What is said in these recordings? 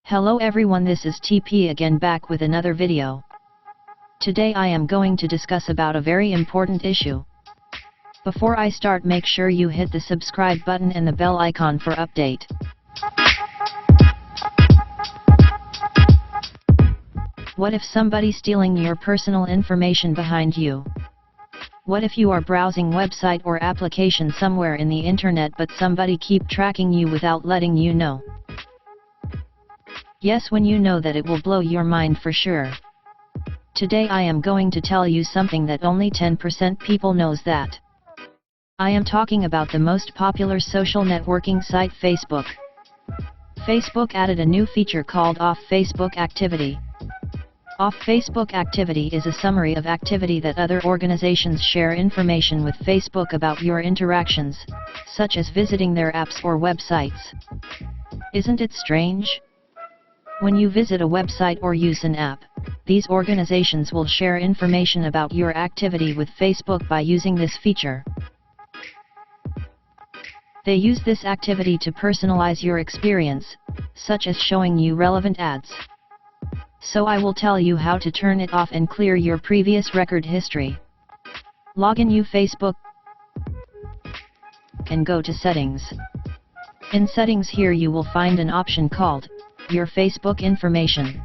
Hello everyone, this is TP again, back with another video. Today I am going to discuss about a very important issue. Before I start, make sure you hit the subscribe button and the bell icon for update. What if somebody stealing your personal information behind you? What if you are browsing website or application somewhere in the internet but somebody keep tracking you without letting you know? Yes, when you know that, it will blow your mind for sure. Today I am going to tell you something that only 10% people knows that. I am talking about the most popular social networking site, Facebook. Facebook added a new feature called Off Facebook Activity. Off Facebook Activity is a summary of activity that other organizations share information with Facebook about your interactions, such as visiting their apps or websites. Isn't it strange? When you visit a website or use an app, these organizations will share information about your activity with Facebook by using this feature. They use this activity to personalize your experience, such as showing you relevant ads. So I will tell you how to turn it off and clear your previous record history. Log in Facebook and go to Settings. In Settings here you will find an option called Your Facebook Information.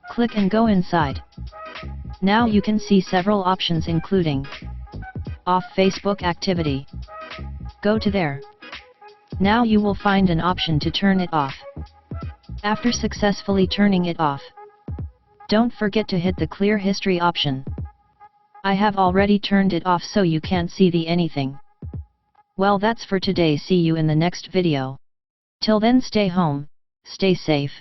Click and go inside. Now you can see several options including Off Facebook Activity. Go to there. Now you will find an option to turn it off. After successfully turning it off, don't forget to hit the Clear History option. I have already turned it off so you can't see the anything. Well, that's for today. See you in the next video. Till then, stay home, stay safe.